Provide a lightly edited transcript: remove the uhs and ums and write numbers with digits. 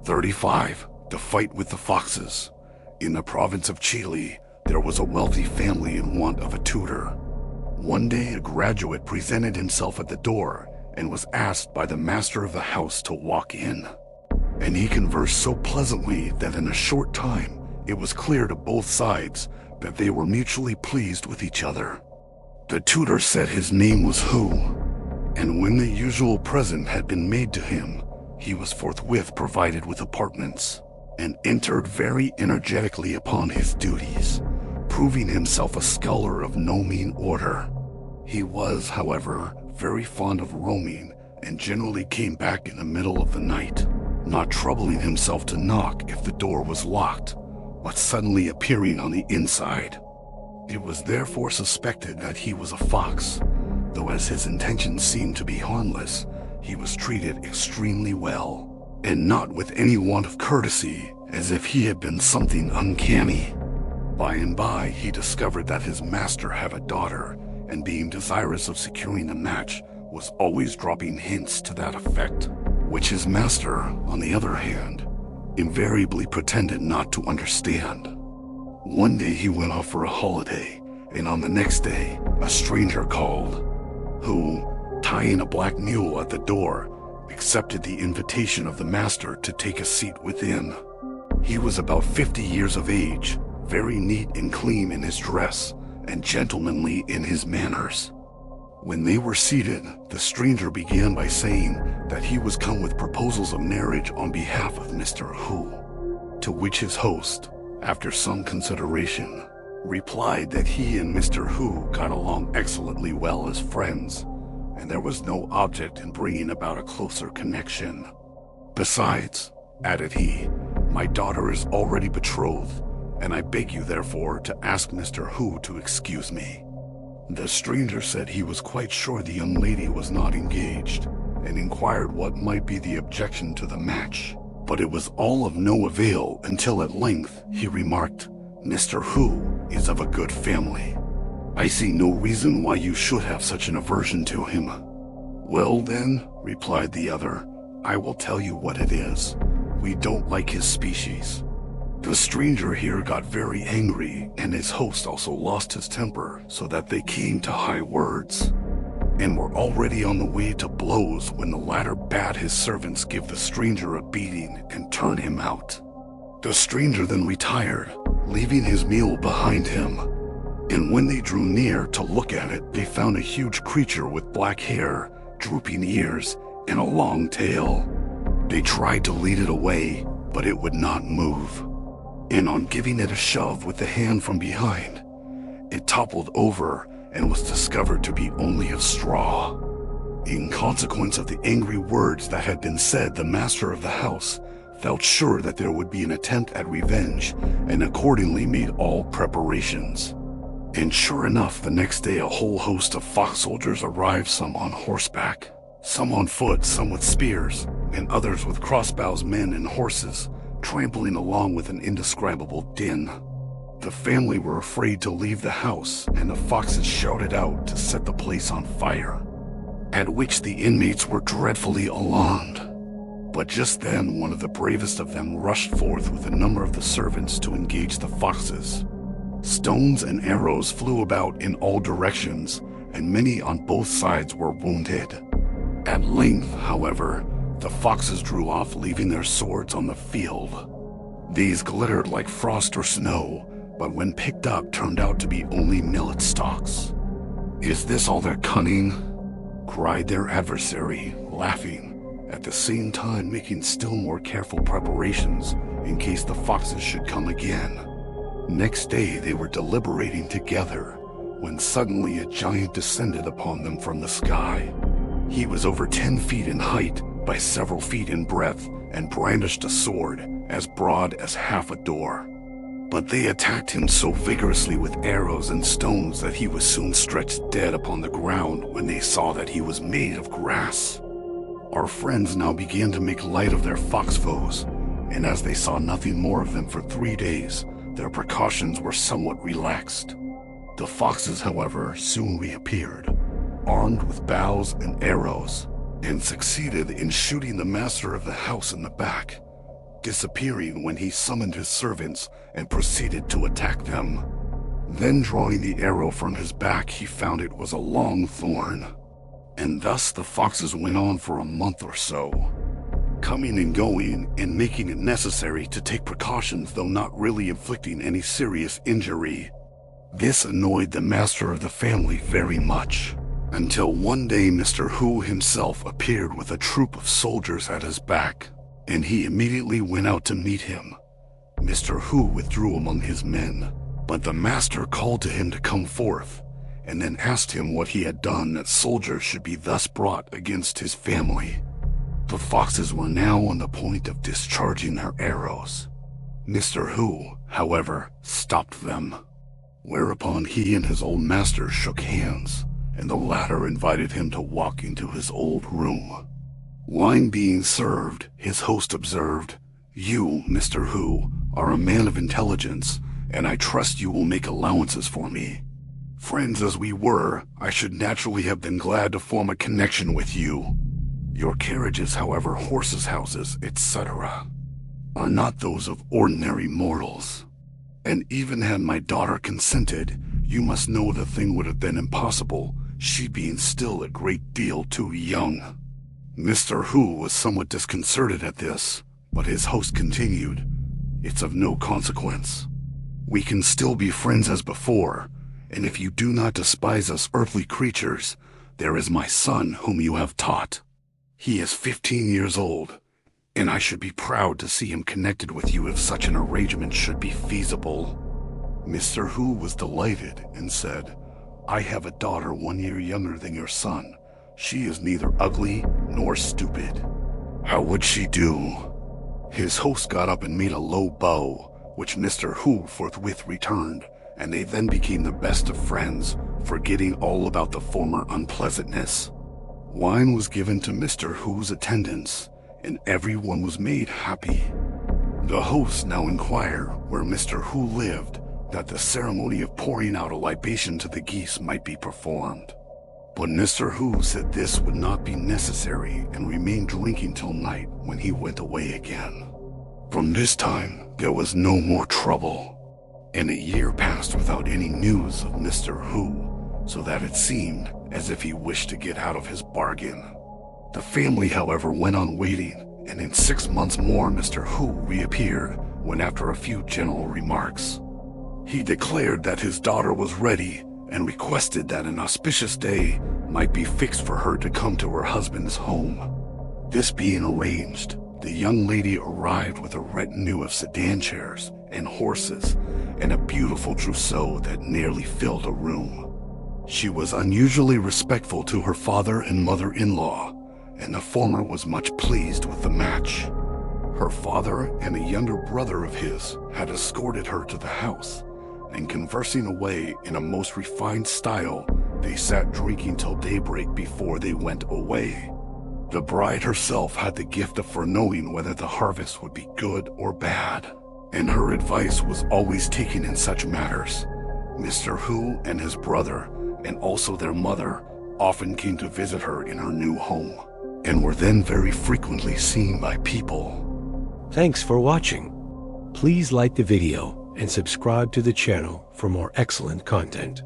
35. The Fight with the Foxes. In the province of Chile, there was a wealthy family in want of a tutor. One day, a graduate presented himself at the door and was asked by the master of the house to walk in. And he conversed so pleasantly that in a short time, it was clear to both sides that they were mutually pleased with each other. The tutor said his name was Hu, and when the usual present had been made to him, he was forthwith provided with apartments, and entered very energetically upon his duties, proving himself a scholar of no mean order. He was, however, very fond of roaming, and generally came back in the middle of the night, not troubling himself to knock if the door was locked, but suddenly appearing on the inside. It was therefore suspected that he was a fox, though as his intentions seemed to be harmless, he was treated extremely well, and not with any want of courtesy, as if he had been something uncanny. By and by, he discovered that his master had a daughter, and being desirous of securing a match, was always dropping hints to that effect, which his master, on the other hand, invariably pretended not to understand. One day he went off for a holiday, and on the next day, a stranger called, who, tying a black mule at the door, accepted the invitation of the master to take a seat within. He was about 50 years of age, very neat and clean in his dress, and gentlemanly in his manners. When they were seated, the stranger began by saying that he was come with proposals of marriage on behalf of Mr. Hu, to which his host, after some consideration, replied that he and Mr. Hu got along excellently well as friends, and there was no object in bringing about a closer connection. Besides, added he, my daughter is already betrothed, and I beg you therefore to ask Mr. Hu to excuse me. The stranger said he was quite sure the young lady was not engaged, and inquired what might be the objection to the match. But it was all of no avail until at length he remarked, Mr. Hu is of a good family. I see no reason why you should have such an aversion to him. Well then, replied the other, I will tell you what it is. We don't like his species. The stranger here got very angry, and his host also lost his temper, so that they came to high words, and were already on the way to blows when the latter bade his servants give the stranger a beating and turn him out. The stranger then retired, leaving his mule behind him, and when they drew near to look at it, they found a huge creature with black hair, drooping ears, and a long tail. They tried to lead it away, but it would not move, and on giving it a shove with the hand from behind, it toppled over and was discovered to be only of straw. In consequence of the angry words that had been said, the master of the house felt sure that there would be an attempt at revenge, and accordingly made all preparations. And sure enough, the next day a whole host of fox soldiers arrived, some on horseback, some on foot, some with spears, and others with crossbows, men and horses, trampling along with an indescribable din. The family were afraid to leave the house, and the foxes shouted out to set the place on fire, at which the inmates were dreadfully alarmed. But just then one of the bravest of them rushed forth with a number of the servants to engage the foxes. Stones and arrows flew about in all directions, and many on both sides were wounded. At length, however, the foxes drew off, leaving their swords on the field. These glittered like frost or snow, but when picked up turned out to be only millet stalks. Is this all their cunning? Cried their adversary, laughing, at the same time making still more careful preparations in case the foxes should come again. Next day they were deliberating together, when suddenly a giant descended upon them from the sky. He was over 10 feet in height, by several feet in breadth, and brandished a sword as broad as half a door. But they attacked him so vigorously with arrows and stones that he was soon stretched dead upon the ground when they saw that he was made of grass. Our friends now began to make light of their fox foes, and as they saw nothing more of them for 3 days, their precautions were somewhat relaxed. The foxes, however, soon reappeared, armed with bows and arrows, and succeeded in shooting the master of the house in the back, disappearing when he summoned his servants and proceeded to attack them. Then, drawing the arrow from his back, he found it was a long thorn. And thus the foxes went on for a month or so, coming and going and making it necessary to take precautions, though not really inflicting any serious injury. This annoyed the master of the family very much, until one day Mr. Hu himself appeared with a troop of soldiers at his back, and he immediately went out to meet him. Mr. Hu withdrew among his men, but the master called to him to come forth, and then asked him what he had done that soldiers should be thus brought against his family. The foxes were now on the point of discharging their arrows. Mr. Hu, however, stopped them, whereupon he and his old master shook hands, and the latter invited him to walk into his old room. Wine being served, his host observed, "You, Mr. Hu, are a man of intelligence, and I trust you will make allowances for me. Friends as we were, I should naturally have been glad to form a connection with you. Your carriages, however, horses, houses, etc., are not those of ordinary mortals. And even had my daughter consented, you must know the thing would have been impossible, she being still a great deal too young." Mr. Hu was somewhat disconcerted at this, but his host continued, "It's of no consequence. We can still be friends as before, and if you do not despise us earthly creatures, there is my son whom you have taught. He is 15 years old, and I should be proud to see him connected with you if such an arrangement should be feasible." Mr. Hu was delighted and said, "I have a daughter 1 year younger than your son. She is neither ugly nor stupid. How would she do?" His host got up and made a low bow, which Mr. Hu forthwith returned, and they then became the best of friends, forgetting all about the former unpleasantness. Wine was given to Mr. Hu's attendants, and everyone was made happy. The host now inquired where Mr. Hu lived, that the ceremony of pouring out a libation to the geese might be performed. But Mr. Hu said this would not be necessary and remained drinking till night, when he went away again. From this time, there was no more trouble, and a year passed without any news of Mr. Hu, so that it seemed as if he wished to get out of his bargain. The family, however, went on waiting, and in 6 months more Mr. Hu reappeared, when after a few general remarks, he declared that his daughter was ready and requested that an auspicious day might be fixed for her to come to her husband's home. This being arranged, the young lady arrived with a retinue of sedan chairs and horses and a beautiful trousseau that nearly filled a room. She was unusually respectful to her father and mother-in-law, and the former was much pleased with the match. Her father and a younger brother of his had escorted her to the house, and conversing away in a most refined style, they sat drinking till daybreak before they went away. The bride herself had the gift of foreknowing whether the harvest would be good or bad, and her advice was always taken in such matters. Mr. Hu and his brother, and also their mother, often came to visit her in her new home, and were then very frequently seen by people. Thanks for watching. Please like the video and subscribe to the channel for more excellent content.